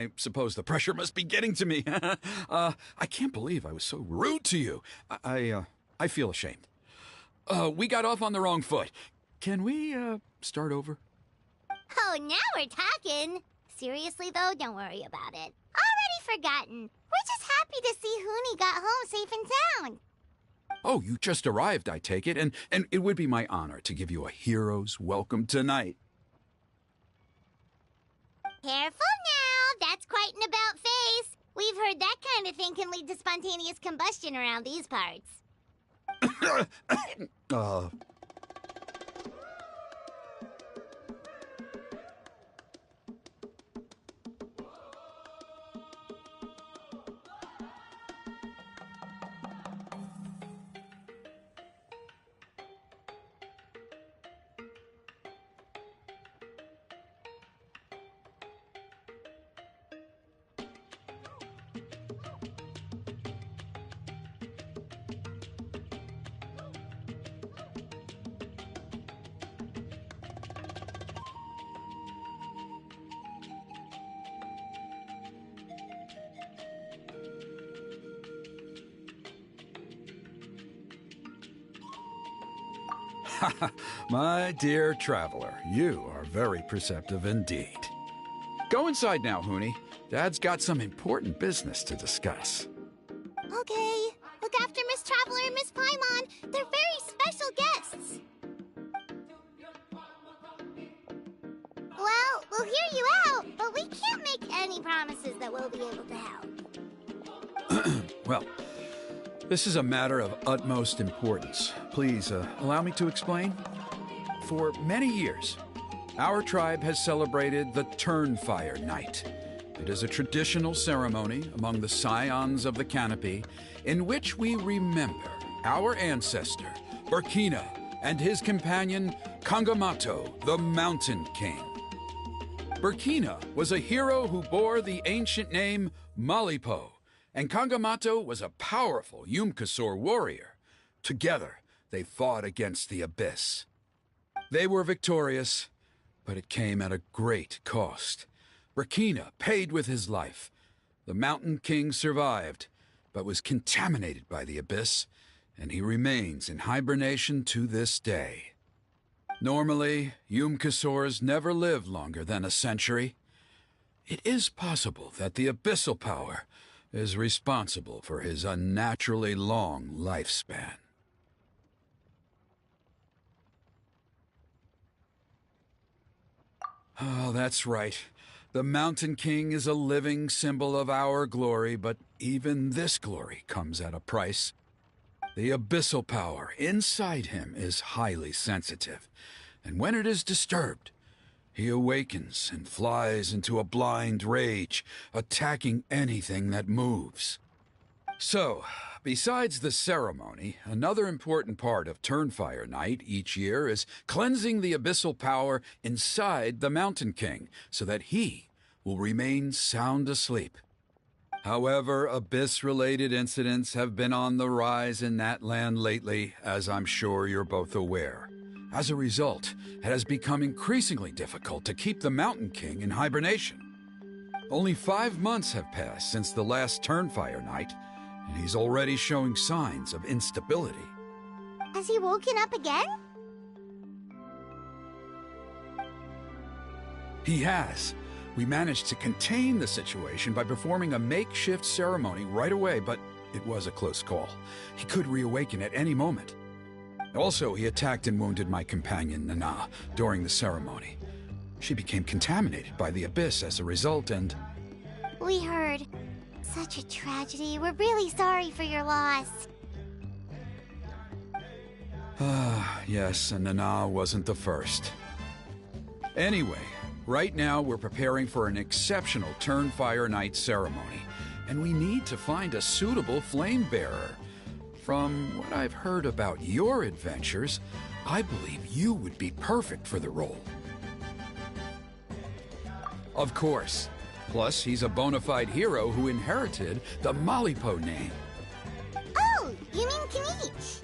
I suppose the pressure must be getting to me. I can't believe I was so rude to you. I feel ashamed. We got off on the wrong foot. Can we, start over? Oh, now we're talking. Seriously, though, don't worry about it. Already forgotten. We're just happy to see Huni got home safe and sound. Oh, you just arrived, I take it, and it would be my honor to give you a hero's welcome tonight. Careful now, that's quite an about-face. We've heard that kind of thing can lead to spontaneous combustion around these parts. My dear traveler, you are very perceptive indeed. Go inside now, Huni. Dad's got some important business to discuss. Okay. Look after Miss Traveler and Miss Paimon. They're very special guests. Well, we'll hear you out, but we can't make any promises that we'll be able to help. Well, this is a matter of utmost importance. Please, allow me to explain. For many years, our tribe has celebrated the Turnfire Night. It is a traditional ceremony among the scions of the canopy in which we remember our ancestor, Burkina, and his companion, Kangamato, the Mountain King. Burkina was a hero who bore the ancient name Malipo, and Kangamato was a powerful Yumkasor warrior. Together, they fought against the Abyss. They were victorious, but it came at a great cost. Burkina paid with his life. The Mountain King survived, but was contaminated by the Abyss, and he remains in hibernation to this day. Normally, Yumkasors never live longer than a century. It is possible that the Abyssal Power is responsible for his unnaturally long lifespan. Oh, that's right. The Mountain King is a living symbol of our glory, but even this glory comes at a price. The abyssal power inside him is highly sensitive, and when it is disturbed, he awakens and flies into a blind rage, attacking anything that moves. So, besides the ceremony, another important part of Turnfire Night each year is cleansing the abyssal power inside the Mountain King so that he will remain sound asleep. However, Abyss-related incidents have been on the rise in that land lately, as I'm sure you're both aware. As a result, it has become increasingly difficult to keep the Mountain King in hibernation. Only 5 months have passed since the last Turnfire Night, and he's already showing signs of instability. Has he woken up again? He has. We managed to contain the situation by performing a makeshift ceremony right away, but it was a close call. He could reawaken at any moment. Also, he attacked and wounded my companion, Nana, during the ceremony. She became contaminated by the Abyss as a result, and... We heard. Such a tragedy. We're really sorry for your loss. Yes, and Nana wasn't the first. Anyway, right now we're preparing for an exceptional Turnfire Night ceremony, and we need to find a suitable flame bearer. From what I've heard about your adventures, I believe you would be perfect for the role. Of course. Plus, he's a bona fide hero who inherited the Malipo name. Oh, you mean Kanich?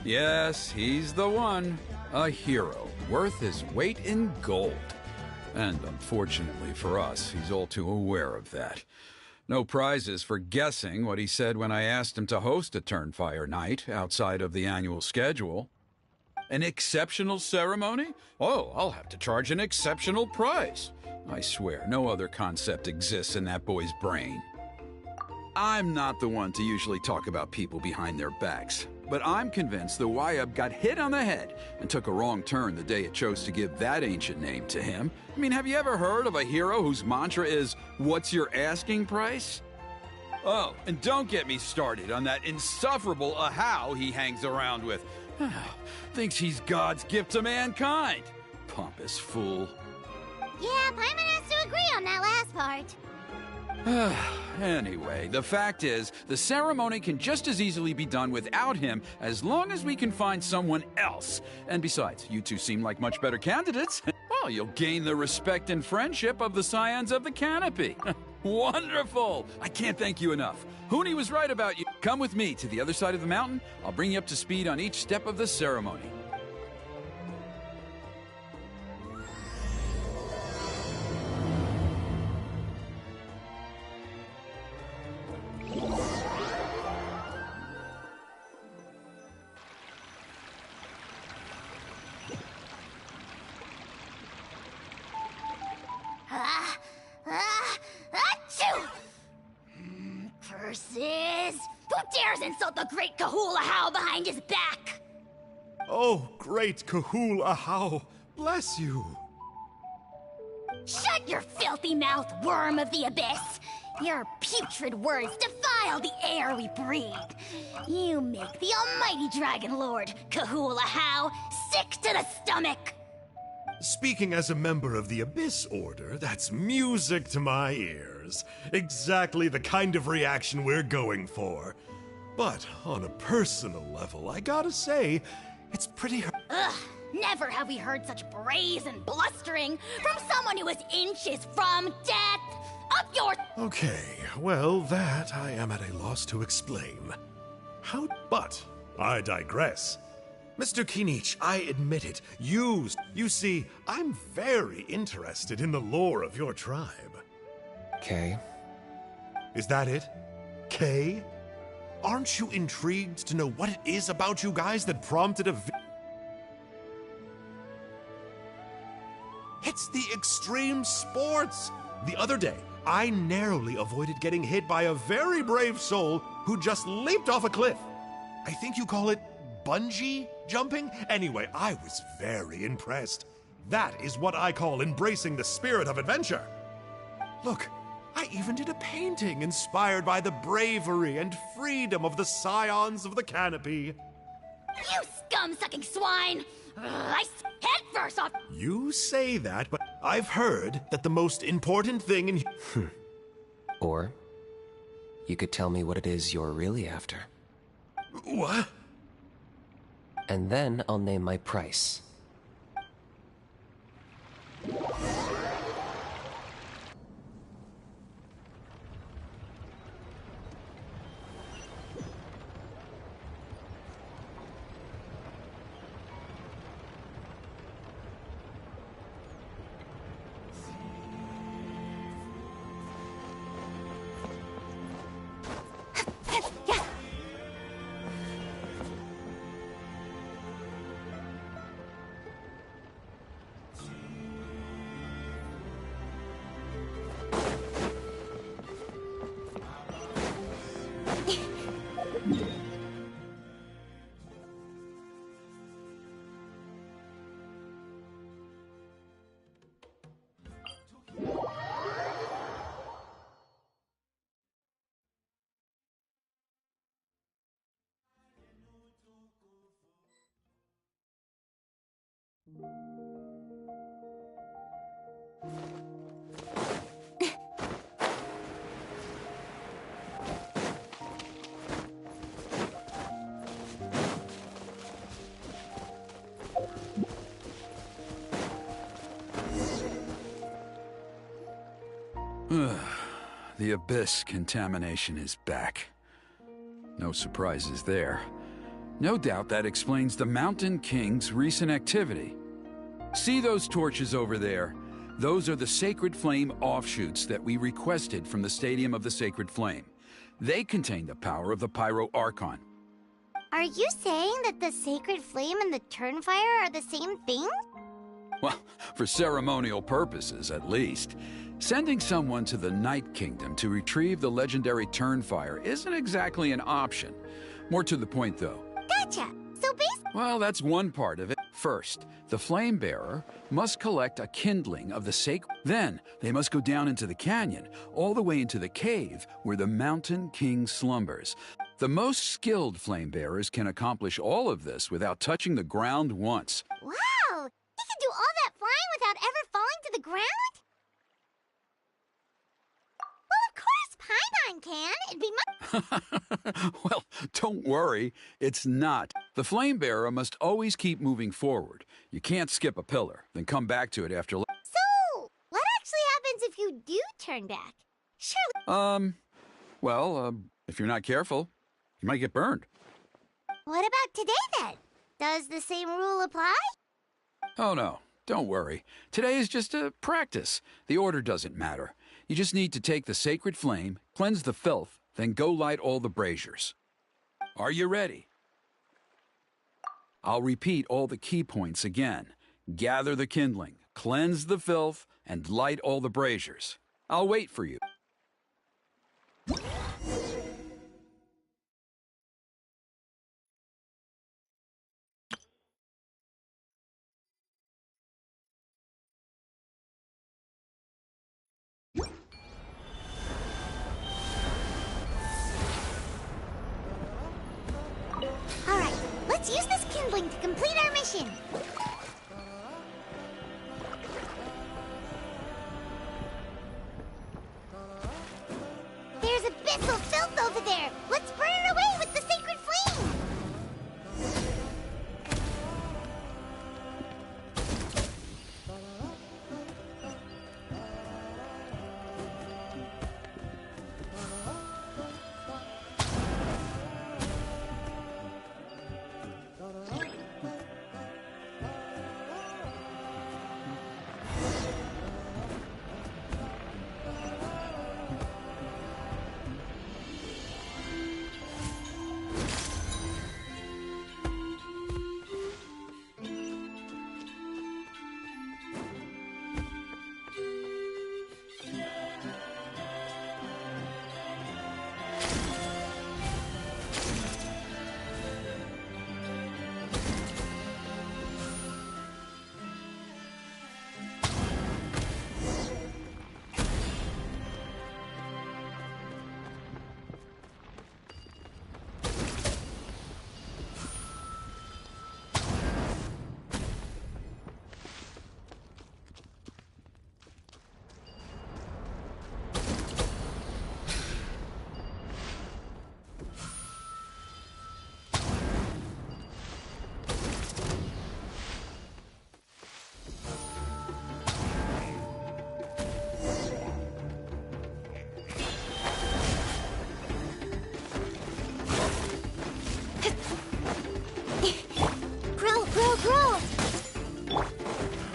Yes, he's the one. A hero, worth his weight in gold. And unfortunately for us, he's all too aware of that. No prizes for guessing what he said when I asked him to host a Turnfire night outside of the annual schedule. An exceptional ceremony? Oh, I'll have to charge an exceptional price. I swear, no other concept exists in that boy's brain. I'm not the one to usually talk about people behind their backs, but I'm convinced the Wyub got hit on the head and took a wrong turn the day it chose to give that ancient name to him. I mean, have you ever heard of a hero whose mantra is, "What's your asking price?" Oh, and don't get me started on that insufferable Ahau he hangs around with. Thinks he's God's gift to mankind. Pompous fool. Yeah, Paimon has to agree on that last part. Anyway, the fact is, the ceremony can just as easily be done without him as long as we can find someone else. And besides, you two seem like much better candidates. Well, you'll gain the respect and friendship of the Scions of the Canopy. Wonderful! I can't thank you enough. Huni was right about you. Come with me to the other side of the mountain. I'll bring you up to speed on each step of the ceremony. Achoo! Curses! Who dares insult the great Kahul Ahau behind his back? Oh, great Kahul Ahau, bless you. Shut your filthy mouth, worm of the abyss! Your putrid words defile the air we breathe. You make the almighty Dragon Lord, Kahul Ahau, sick to the stomach! Speaking as a member of the Abyss Order, that's music to my ears. Exactly the kind of reaction we're going for. But on a personal level, I gotta say, it's pretty Ugh, never have we heard such brazen blustering from someone who is inches from death! Up your— Okay, well, that I am at a loss to explain. But I digress. Mr. Kinich, I admit it. You see, I'm very interested in the lore of your tribe. Kay? Is that it? Kay? Aren't you intrigued to know what it is about you guys that prompted It's the extreme sports! The other day, I narrowly avoided getting hit by a very brave soul who just leaped off a cliff. I think you call it bungee jumping? Anyway, I was very impressed. That is what I call embracing the spirit of adventure. Look, I even did a painting inspired by the bravery and freedom of the Scions of the Canopy. You scum-sucking swine! Head first off— You say that, but I've heard that the most important thing in— Or you could tell me what it is you're really after. What? And then I'll name my price. The Abyss contamination is back. No surprises there. No doubt that explains the Mountain King's recent activity. See those torches over there? Those are the Sacred Flame offshoots that we requested from the Stadium of the Sacred Flame. They contain the power of the Pyro Archon. Are you saying that the Sacred Flame and the Turnfire are the same thing? Well, for ceremonial purposes, at least. Sending someone to the Night Kingdom to retrieve the legendary Turnfire isn't exactly an option. More to the point, though. Gotcha! So basically... Well, that's one part of it. First, the Flame Bearer must collect a kindling of the sacred... Then, they must go down into the canyon, all the way into the cave where the Mountain King slumbers. The most skilled Flame Bearers can accomplish all of this without touching the ground once. Wow! He can do all that flying without ever falling to the ground? Well, of course Paimon can. It'd be much... Well, don't worry. It's not. The Flame Bearer must always keep moving forward. You can't skip a pillar, then come back to it after... So, what actually happens if you do turn back? Surely... if you're not careful, you might get burned. What about today, then? Does the same rule apply? Oh, no. Don't worry. Today is just a practice. The order doesn't matter. You just need to take the sacred flame, cleanse the filth, then go light all the braziers. Are you ready? I'll repeat all the key points again. Gather the kindling, cleanse the filth, and light all the braziers. I'll wait for you. Alright, let's use this kindling to complete our mission. There's abyssal filth over there. Let's burn it away with the sacred flame.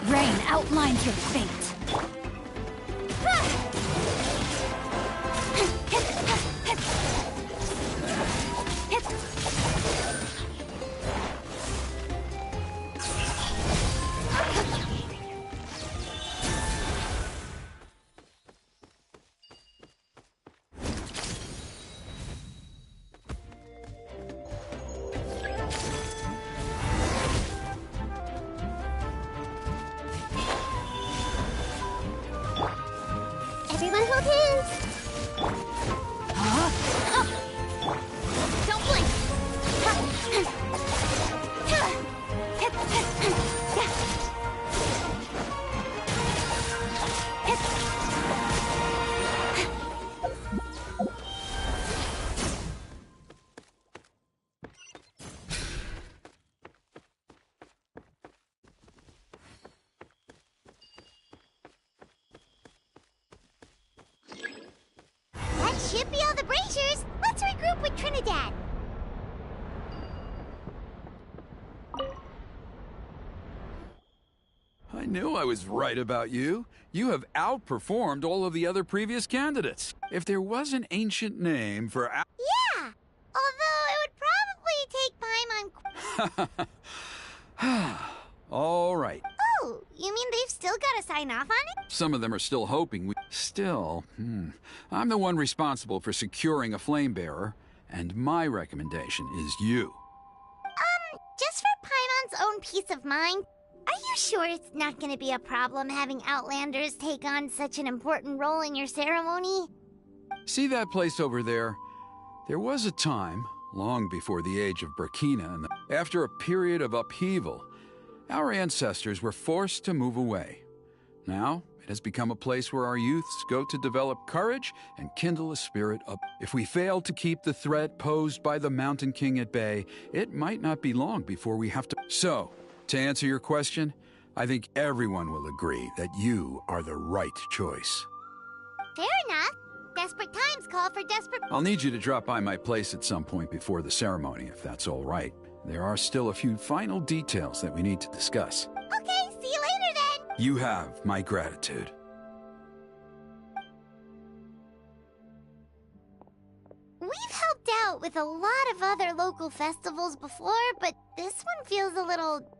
Rain outlines your fate. Everyone hold hands. Don't blink. That should be all the braziers. Let's regroup with Trinidad. I knew I was right about you. You have outperformed all of the other previous candidates. If there was an ancient name for... Yeah, although it would probably take Paimon... All right. Oh, you mean they've still got to sign off on it? Some of them are still hoping we... Still, I'm the one responsible for securing a flame bearer, and my recommendation is you. Just for Paimon's own peace of mind, are you sure it's not going to be a problem having Outlanders take on such an important role in your ceremony? See that place over there? There was a time, long before the age of Burkina, and after a period of upheaval, our ancestors were forced to move away. Now, it has become a place where our youths go to develop courage and kindle a spirit up. If we fail to keep the threat posed by the Mountain King at bay, it might not be long before we have to... So, to answer your question, I think everyone will agree that you are the right choice. Fair enough. Desperate times call for desperate... I'll need you to drop by my place at some point before the ceremony, if that's all right. There are still a few final details that we need to discuss. Okay, see you later then! You have my gratitude. We've helped out with a lot of other local festivals before, but this one feels a little...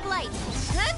light. Huh?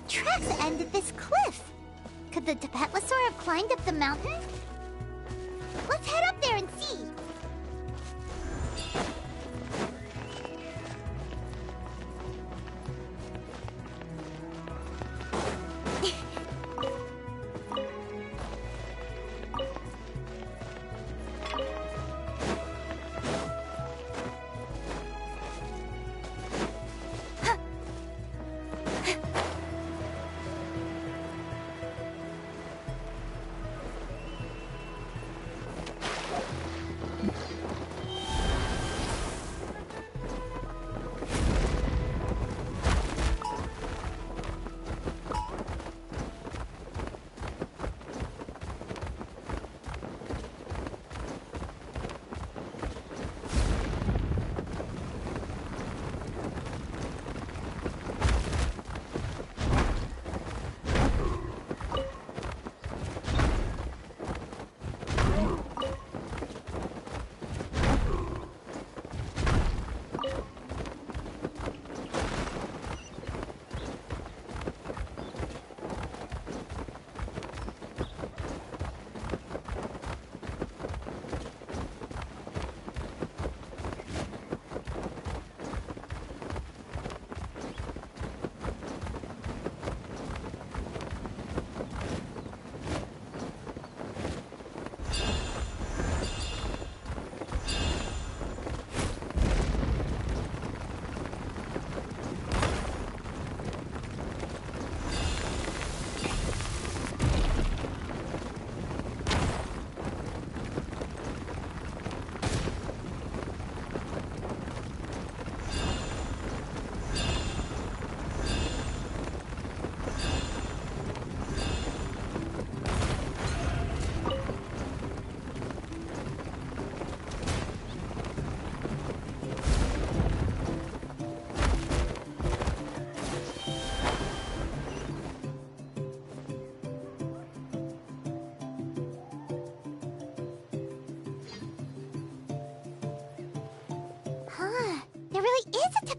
Tracks end at this cliff. Could the Tapetlosaur have climbed up the mountain? Let's head up there and see.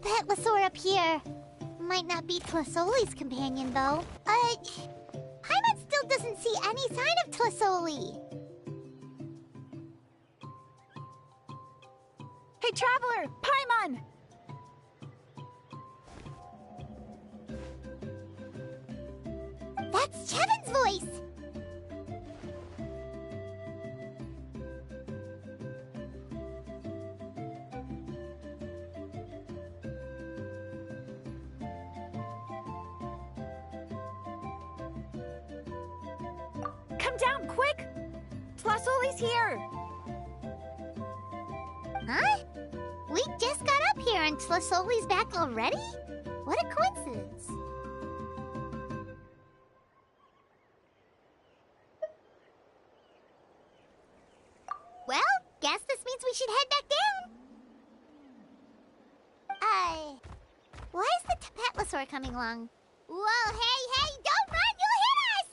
Tapetlosaur up here. Might not be Tlisoli's companion, though. Paimon still doesn't see any sign of Tlisoli. Hey, Traveler! Paimon! That's Chevin's voice! Come down, quick! Tlisoli's here! Huh? We just got up here and Tlisoli's back already? What a coincidence. Well, guess this means we should head back down. Why is the Tapetlosaur coming along? Whoa, hey, don't run, you'll hit us!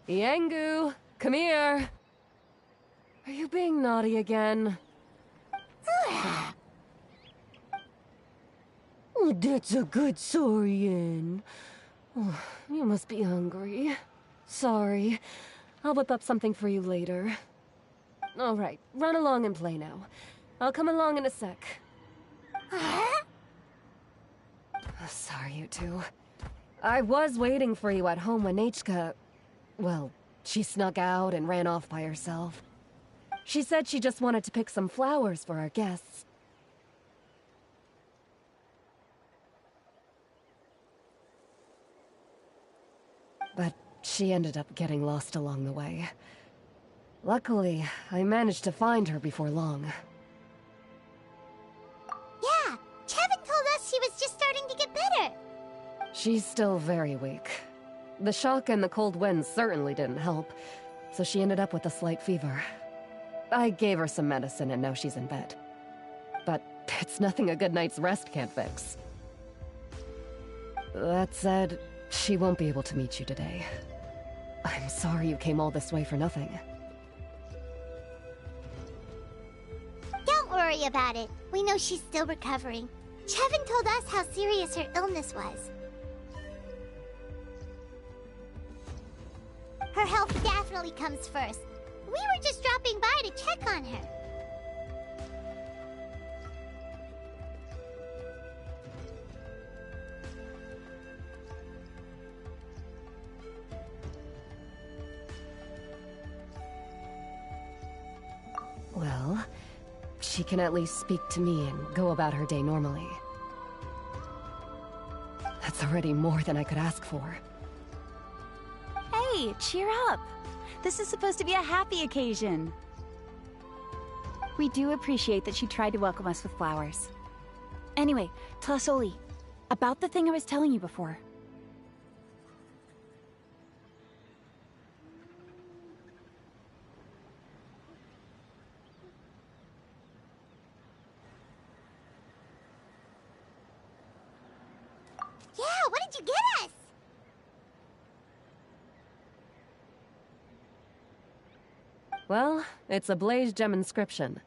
Yangu, come here. Are you being naughty again? Oh, that's a good Saurian. Oh, you must be hungry. Sorry. I'll whip up something for you later. All right, run along and play now. I'll come along in a sec. Sorry, you two. I was waiting for you at home when Nachka... Well, she snuck out and ran off by herself. She said she just wanted to pick some flowers for our guests. But she ended up getting lost along the way. Luckily, I managed to find her before long. Yeah, Chevin told us she was just starting to get better. She's still very weak. The shock and the cold winds certainly didn't help, so she ended up with a slight fever. I gave her some medicine and now she's in bed. But it's nothing a good night's rest can't fix. That said, she won't be able to meet you today. I'm sorry you came all this way for nothing. Don't worry about it. We know she's still recovering. Chevin told us how serious her illness was. Her health definitely comes first. We were just dropping by to check on her. Well, she can at least speak to me and go about her day normally. That's already more than I could ask for. Hey, cheer up. This is supposed to be a happy occasion. We do appreciate that she tried to welcome us with flowers. Anyway, Tlasoli, about the thing I was telling you before. Yeah, what did you get us? Well, it's a blaze gem inscription.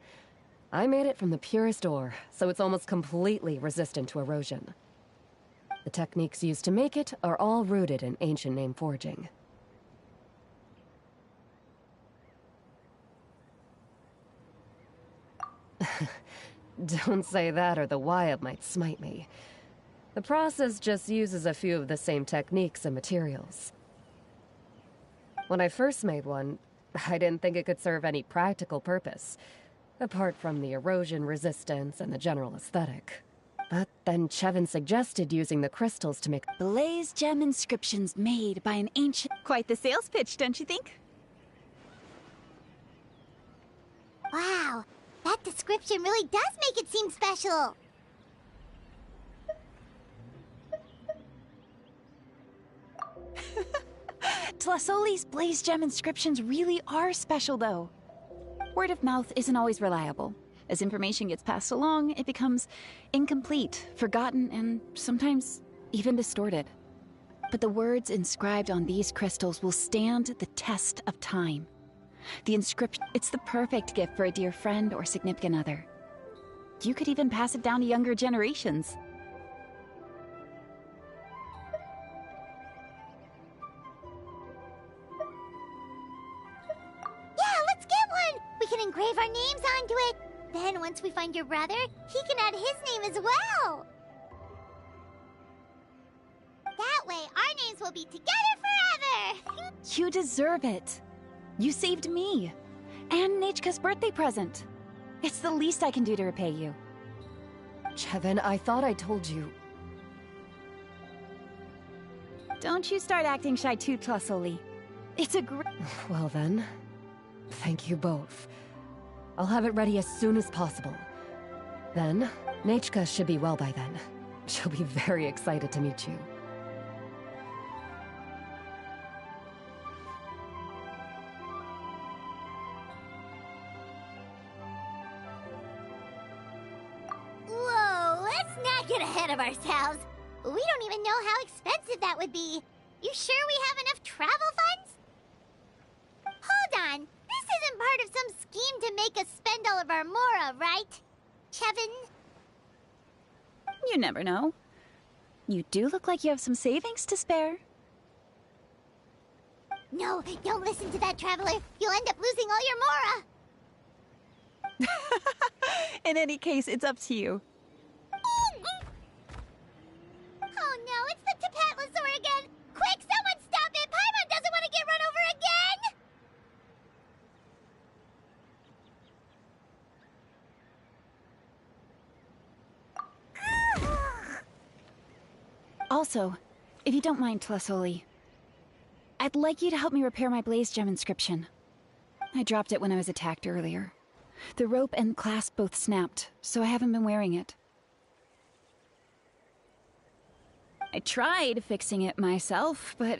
I made it from the purest ore, so it's almost completely resistant to erosion. The techniques used to make it are all rooted in ancient name forging. Don't say that or the Wild might smite me. The process just uses a few of the same techniques and materials. When I first made one, I didn't think it could serve any practical purpose, apart from the erosion resistance and the general aesthetic. But then Chevin suggested using the crystals to make Blaze gem inscriptions made by an ancient... Quite the sales pitch, don't you think? Wow, that description really does make it seem special. Tlasoli's blaze gem inscriptions really are special, though. Word of mouth isn't always reliable. As information gets passed along, it becomes incomplete, forgotten, and sometimes even distorted. But the words inscribed on these crystals will stand the test of time. The inscription, it's the perfect gift for a dear friend or significant other. You could even pass it down to younger generations. Yeah, let's get one! We can engrave our names onto it. Then once we find your brother, he can add his name as well. That way, our names will be together forever! You deserve it. You saved me. And Nachka's birthday present. It's the least I can do to repay you. Chevin, I thought I told you. Don't you start acting shy too, Tlasoli. It's a great... Well then, thank you both. I'll have it ready as soon as possible. Then, Nachka should be well by then. She'll be very excited to meet you. Whoa, let's not get ahead of ourselves. We don't even know how expensive that would be. You sure we have enough travel funds? Hold on. This isn't part of some scheme to make us spend all of our mora, right? Chevin? You never know. You do look like you have some savings to spare. No, don't listen to that, Traveler. You'll end up losing all your Mora. In any case, it's up to you. Oh no, it's the Tapatlosaur again! Quick, someone stop it! Paimon doesn't want to get run over again! Also, if you don't mind, Tlasoli, I'd like you to help me repair my blaze gem inscription. I dropped it when I was attacked earlier. The rope and clasp both snapped, so I haven't been wearing it. I tried fixing it myself, but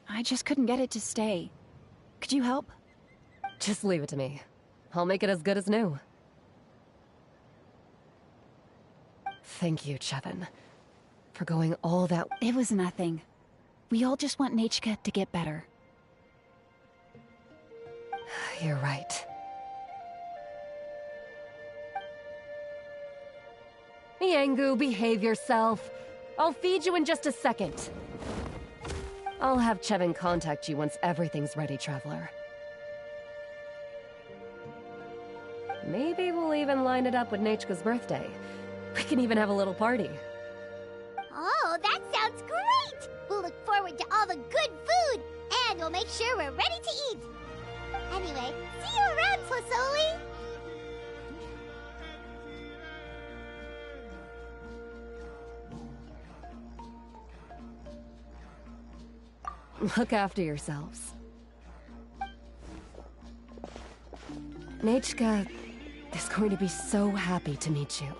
I just couldn't get it to stay. Could you help? Just leave it to me. I'll make it as good as new. Thank you, Chevin, for going all that... It was nothing. We all just want Nachka to get better. You're right. Yangu, behave yourself. I'll feed you in just a second. I'll have Chevin contact you once everything's ready, Traveler. Maybe we'll even line it up with Nachka's birthday. We can even have a little party. Oh, that sounds great! We'll look forward to all the good food, and we'll make sure we're ready to eat. Anyway, see you around, Tlasoli! Look after yourselves. Nachka is going to be so happy to meet you.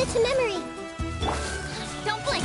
commit to memory. Don't blink!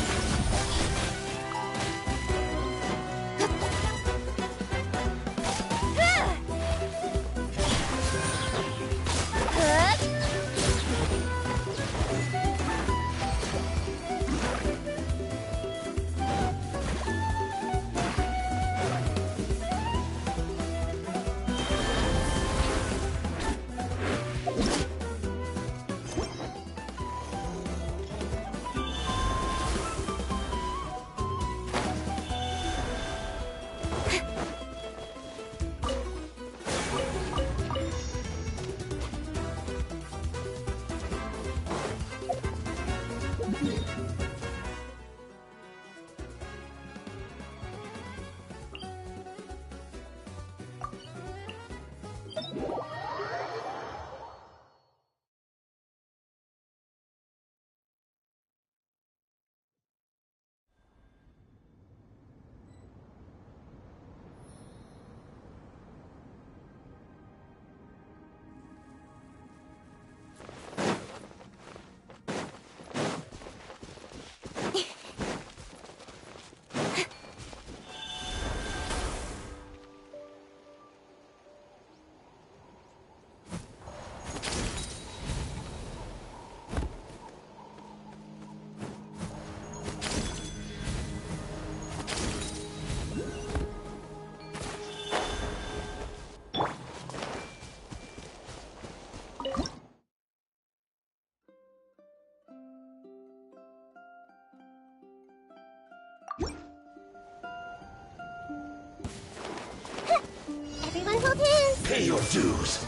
Everyone hold hands. Pay your dues.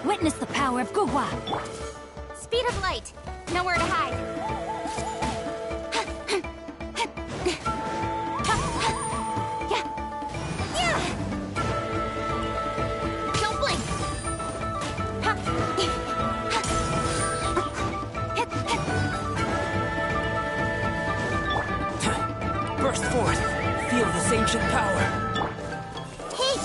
Witness the power of Gugwa! Speed of light! Nowhere to hide! Don't blink! Burst forth! Feel this ancient power! Hey!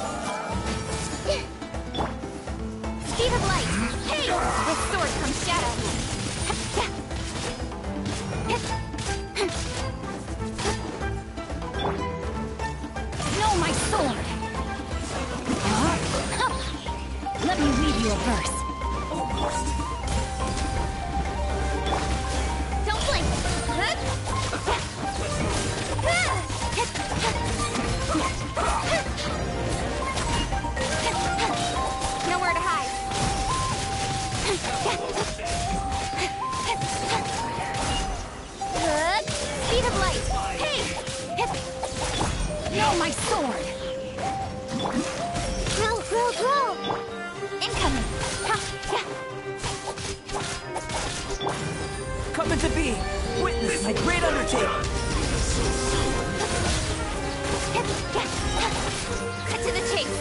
Speed of light! Hey! With sword comes shadow! Know my sword! Let me read you a verse. Don't blink! Nowhere to hide. Speed of light. Hey! No, my sword. Grow, grow, grow. Incoming. Come into being! Witness my great undertaking! Cut to the chase.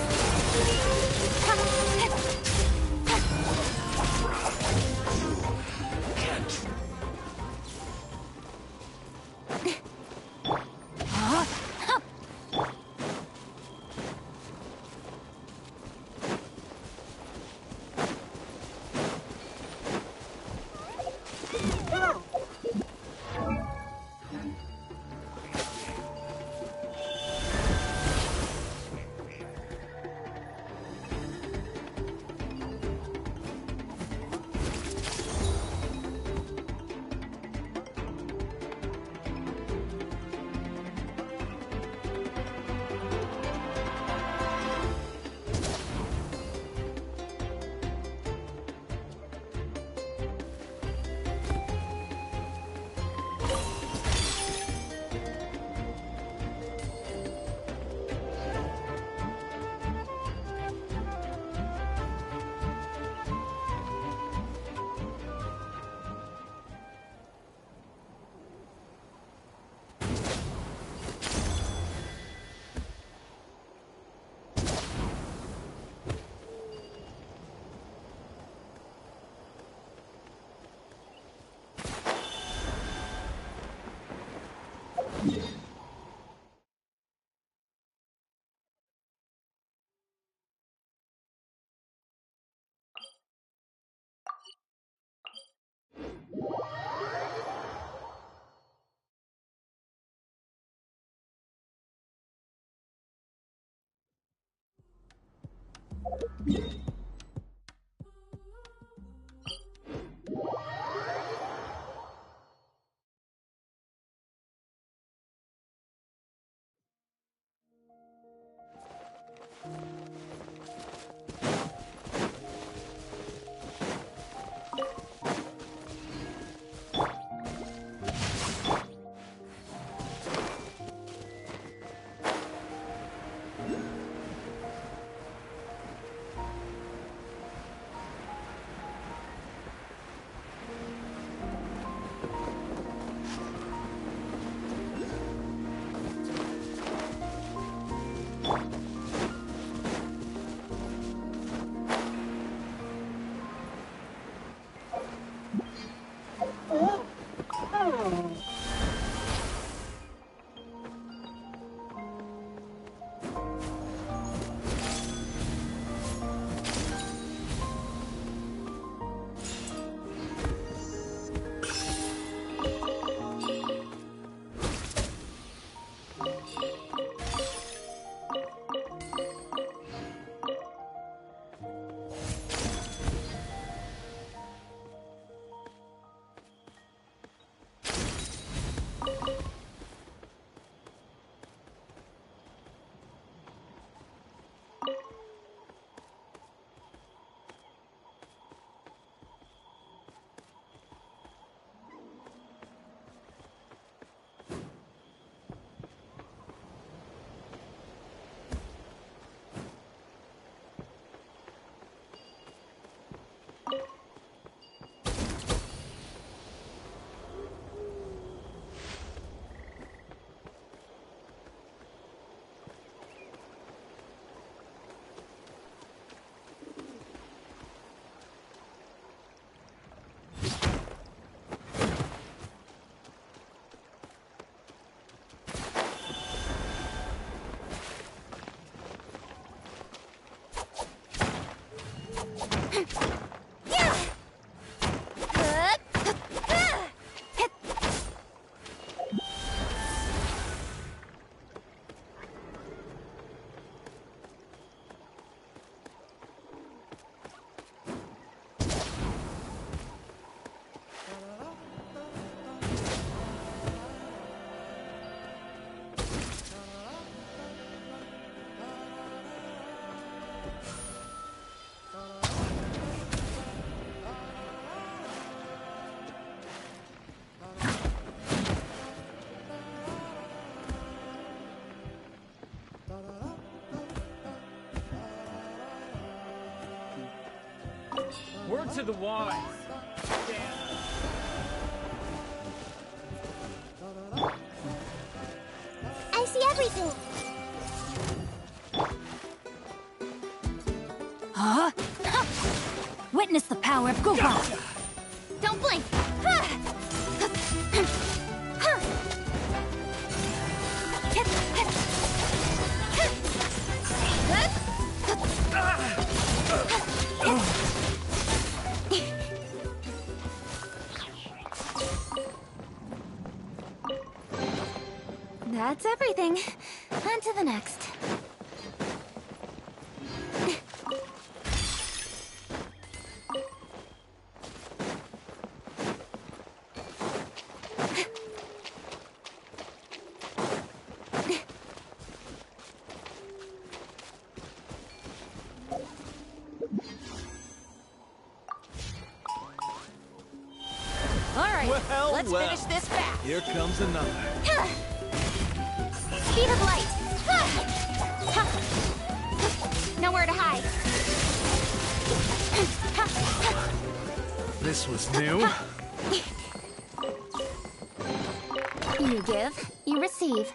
Word to the wise. I see everything. Huh? Witness the power of Guha! Don't blink! That's everything. On to the next. Well, Let's finish this back. Here comes another. Speed of light! Nowhere to hide. This was new. You give, you receive.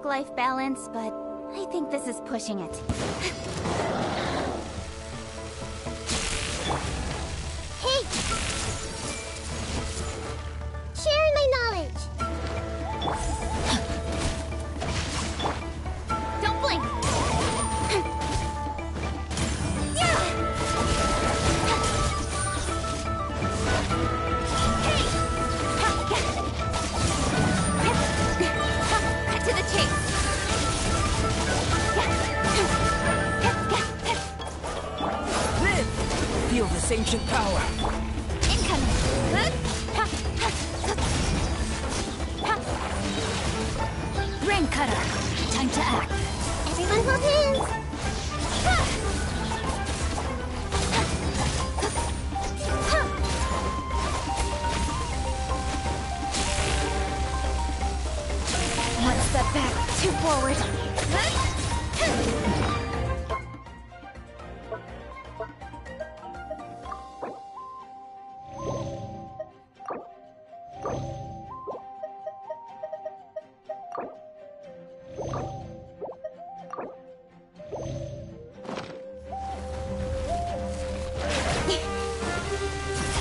work-life balance, but I think this is pushing it. Hey! Sharing my knowledge. Don't blink! Cut to the chase! Live! Feel this ancient power. Incoming! Rain cutter! Time to act! Everyone hold hands. One step back, two forward.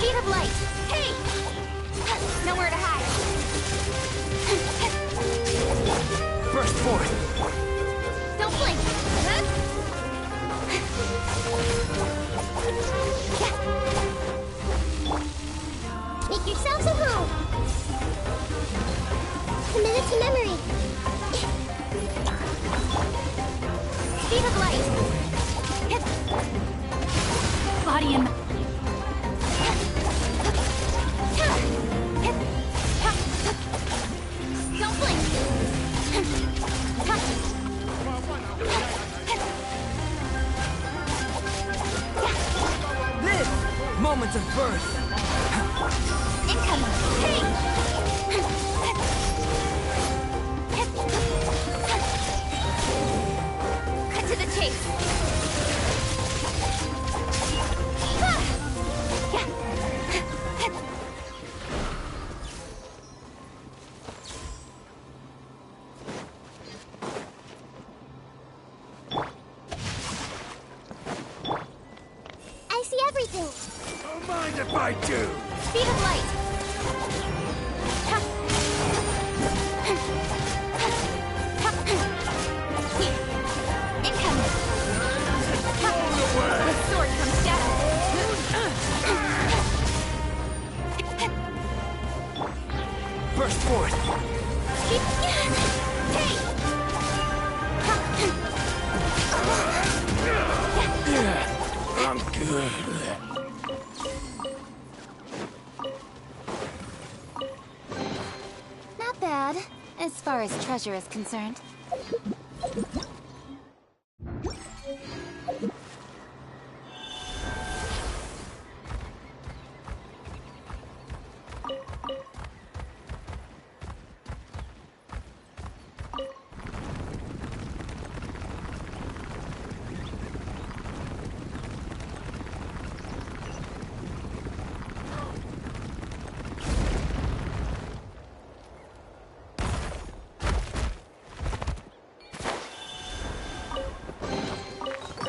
Speed of light! Hey! Nowhere to hide! Burst forth. Don't blink! Make yourselves at home. Commit it to memory. Speed of light! Body and... Don't blink! Live! Moments of birth. Incoming! Hey! Cut to the chase! I see everything. Don't mind if I do. Speed of light! Incoming! The sword comes down! Burst forth. Hey! I'm good. Not bad, as far as treasure is concerned.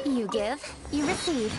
You give, you receive.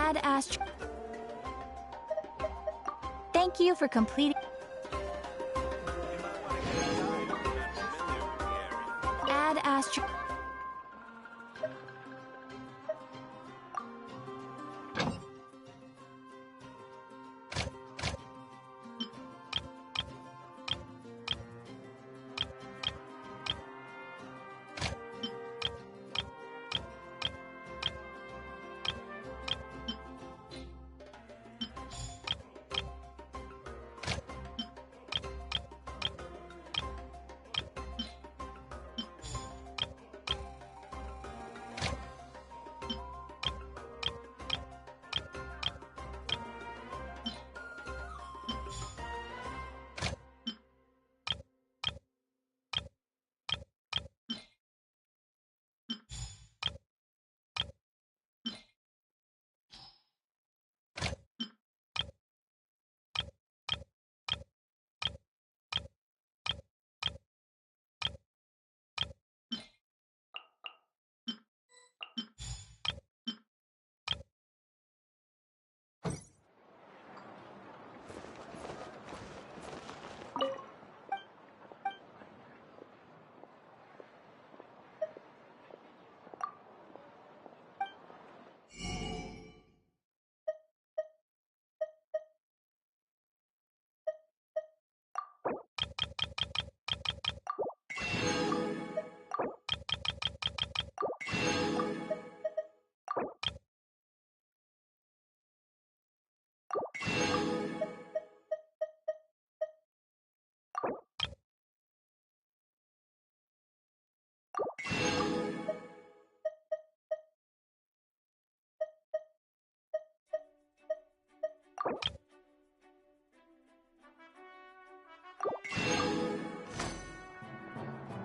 Add Astro. Thank you for completing. Add Astro.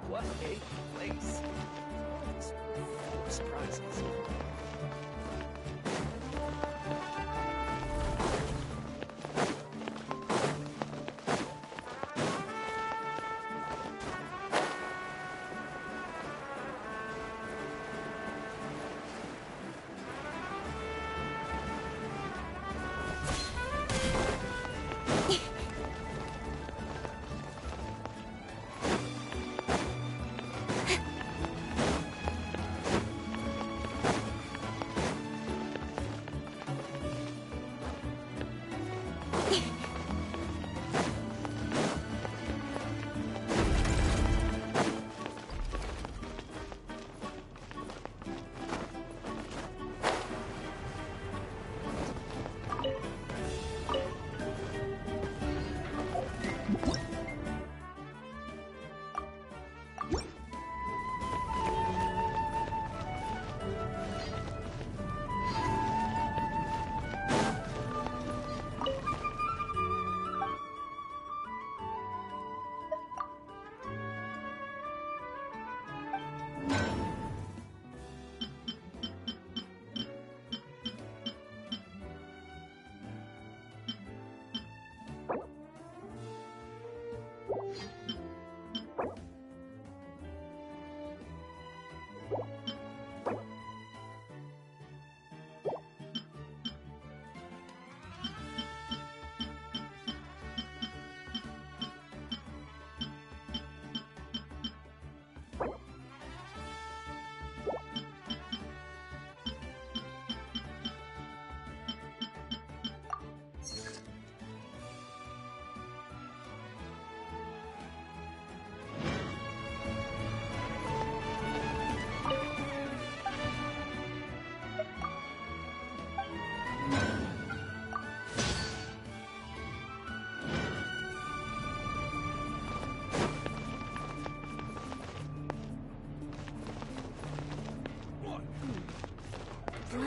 What a place. It's full of surprises.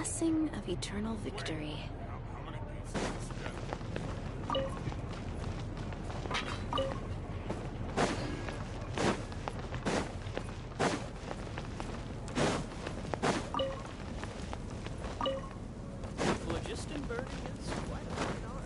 blessing of eternal victory. Phlogiston birding is quite a fine art.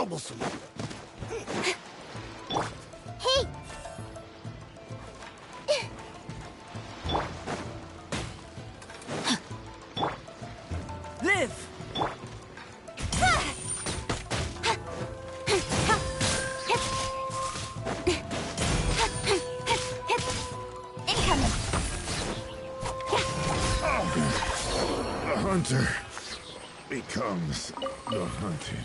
troublesome. Hey! Live! Incoming. The hunter becomes the hunted.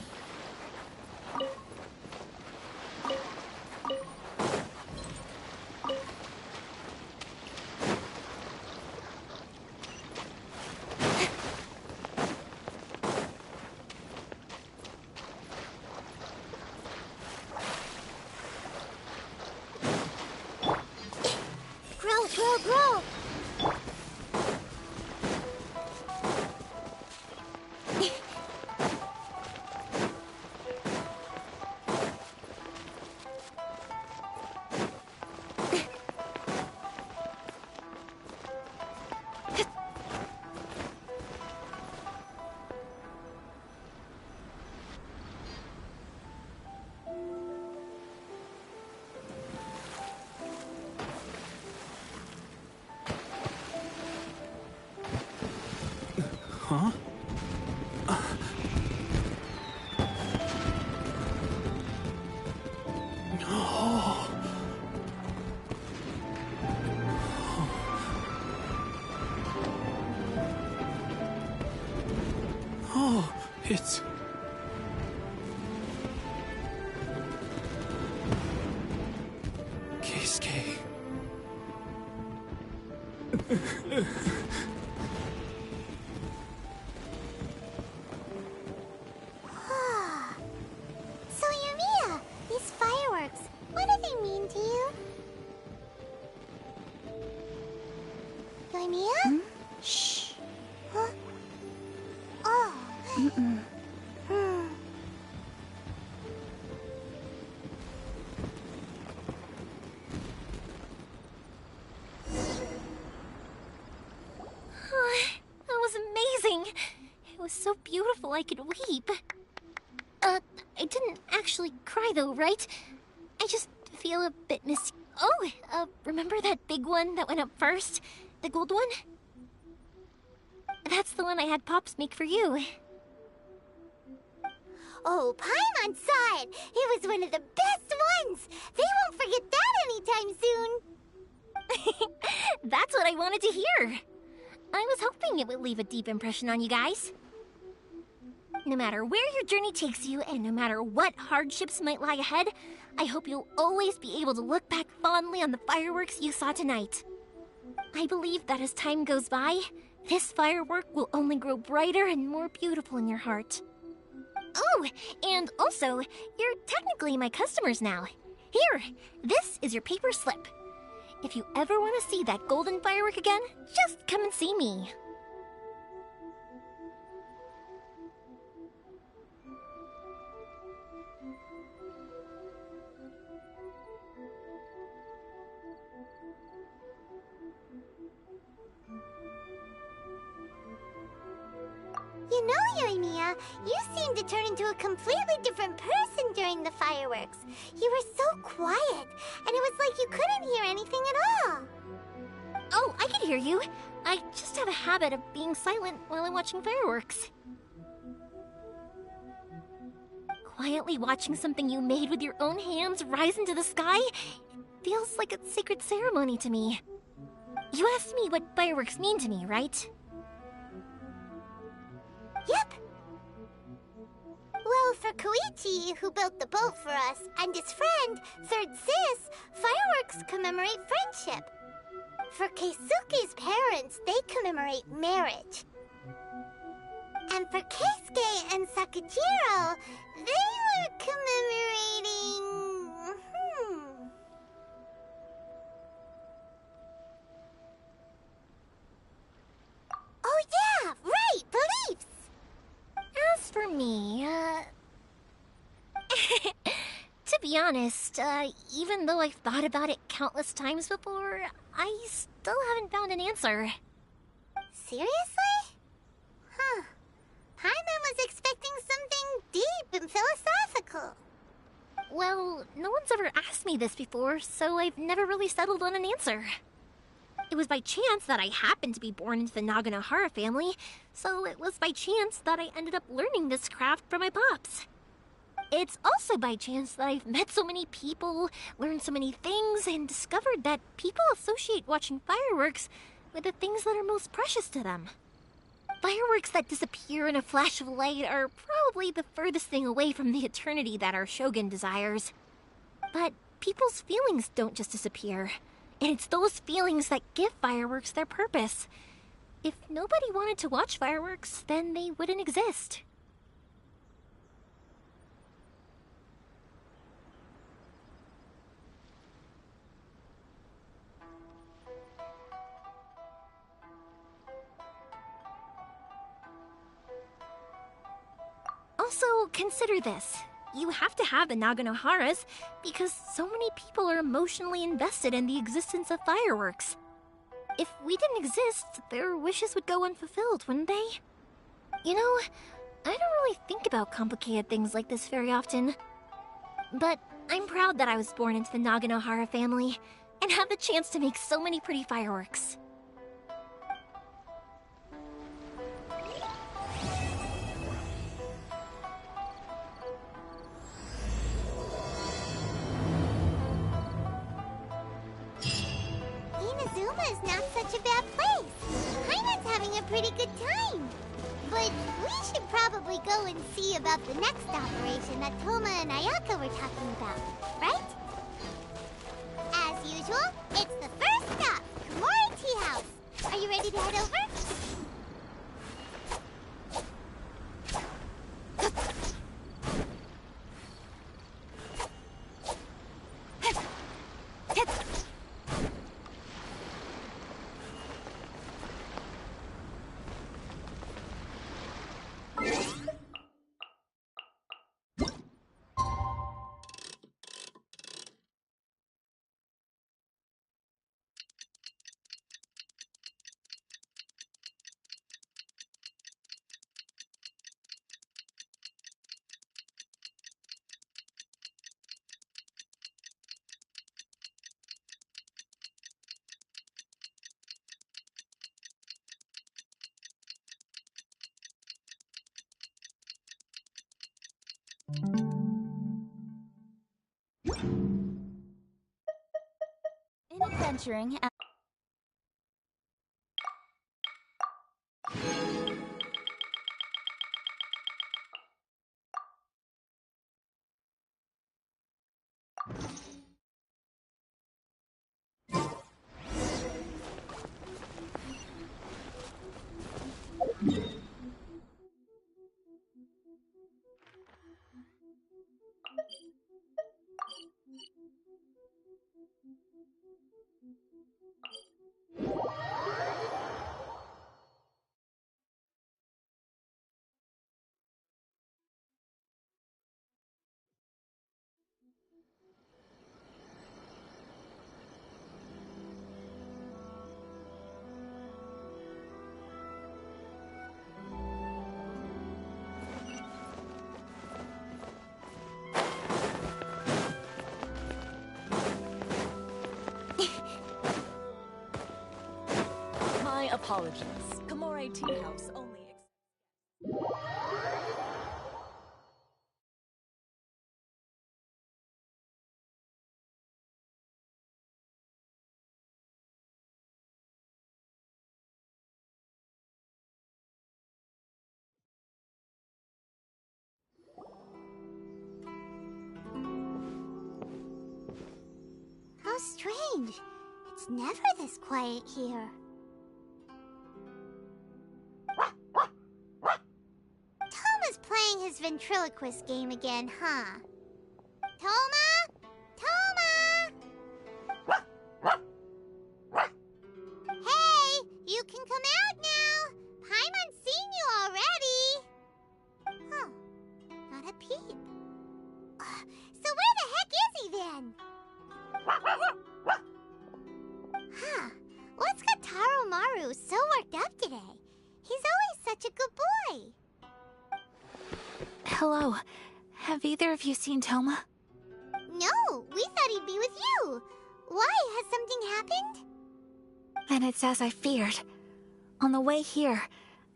Grow! Huh? Oh, it's... Keisuke. So, Yumiya, these fireworks, what do they mean to you? Yumiya? Shh. Huh? Oh. Hmm. That was amazing. It was so beautiful I could weep. I didn't actually cry though, right? I just feel a bit remember that big one that went up first? The gold one? That's the one I had Pops make for you. Oh, Paimon saw it! It was one of the best ones! They won't forget that anytime soon! That's what I wanted to hear. I was hoping it would leave a deep impression on you guys. No matter where your journey takes you, and no matter what hardships might lie ahead, I hope you'll always be able to look back fondly on the fireworks you saw tonight. I believe that as time goes by, this firework will only grow brighter and more beautiful in your heart. Oh, and also, you're technically my customers now. Here, this is your paper slip. If you ever want to see that golden firework again, just come and see me. You know, Yoimiya, you seemed to turn into a completely different person during the fireworks. You were so quiet, and it was like you couldn't hear anything at all. Oh, I can hear you. I just have a habit of being silent while I'm watching fireworks. Quietly watching something you made with your own hands rise into the sky feels like a sacred ceremony to me. You asked me what fireworks mean to me, right? Yep. Well, for Koichi, who built the boat for us, and his friend, Third Sis, fireworks commemorate friendship. For Keisuke's parents, they commemorate marriage. And for Keisuke and Sakujiro, they were commemorating... Oh yeah, right, beliefs! As for me, to be honest, even though I've thought about it countless times before, I still haven't found an answer. Seriously? Huh. Paimon was expecting something deep and philosophical. Well, no one's ever asked me this before, so I've never really settled on an answer. It was by chance that I happened to be born into the Naganohara family, so it was by chance that I ended up learning this craft from my pops. It's also by chance that I've met so many people, learned so many things, and discovered that people associate watching fireworks with the things that are most precious to them. Fireworks that disappear in a flash of light are probably the furthest thing away from the eternity that our shogun desires. But people's feelings don't just disappear, and it's those feelings that give fireworks their purpose. If nobody wanted to watch fireworks, then they wouldn't exist. Also, consider this. You have to have the Naganoharas because so many people are emotionally invested in the existence of fireworks. If we didn't exist, their wishes would go unfulfilled, wouldn't they? You know, I don't really think about complicated things like this very often. But I'm proud that I was born into the Naganohara family and have the chance to make so many pretty fireworks. Inazuma is not such a bad place. Paimon's having a pretty good time. But we should probably go and see about the next operation that Toma and Ayaka were talking about, right? As usual, it's the first stop, Komori Tea House. Are you ready to head over? In adventuring and My apologies. Komori Tea House only. How strange. It's never this quiet here. Toma's playing his ventriloquist game again, huh? Toma? Toma! Hey, you can come out now. Paimon's seen you already. Huh, not a peep. So where the heck is he then? Huh, what's got Taro Maru so worked up today? He's always such a good boy. Hello. Have either of you seen Toma? No, we thought he'd be with you. Why? Has something happened? Then it's as I feared. On the way here,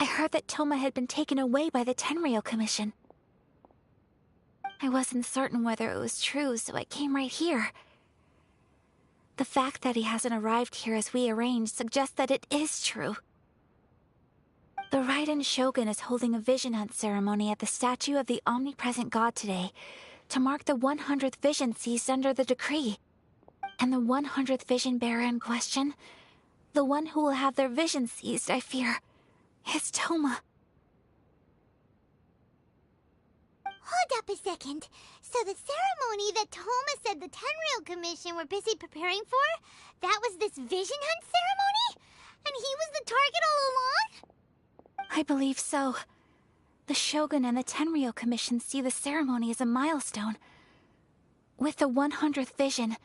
I heard that Toma had been taken away by the Tenryou Commission. I wasn't certain whether it was true, so I came right here. The fact that he hasn't arrived here as we arranged suggests that it is true. The Raiden Shogun is holding a vision hunt ceremony at the statue of the omnipresent god today to mark the 100th vision seized under the decree. And the 100th vision bearer in question, the one who will have their vision seized, I fear, is Toma. Hold up a second. So the ceremony that Toma said the Tenryou Commission were busy preparing for, that was this vision hunt ceremony? And he was the target all along? I believe so. The Shogun and the Tenryou Commission see the ceremony as a milestone. With the 100th vision,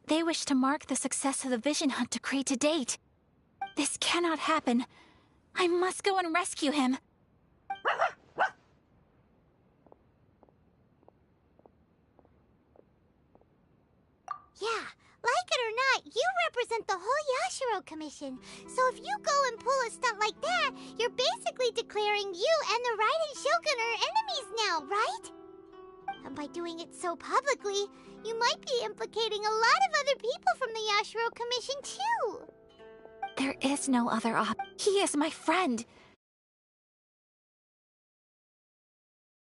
they wish to mark the success of the vision hunt decree to date. This cannot happen. I must go and rescue him. Yeah, like it or not, you represent the whole Yashiro Commission. So if you go and pull a stunt like that, you're basically declaring you and the Raiden Shogun are enemies now, right? And by doing it so publicly, you might be implicating a lot of other people from the Yashiro Commission too. There is no other He is my friend.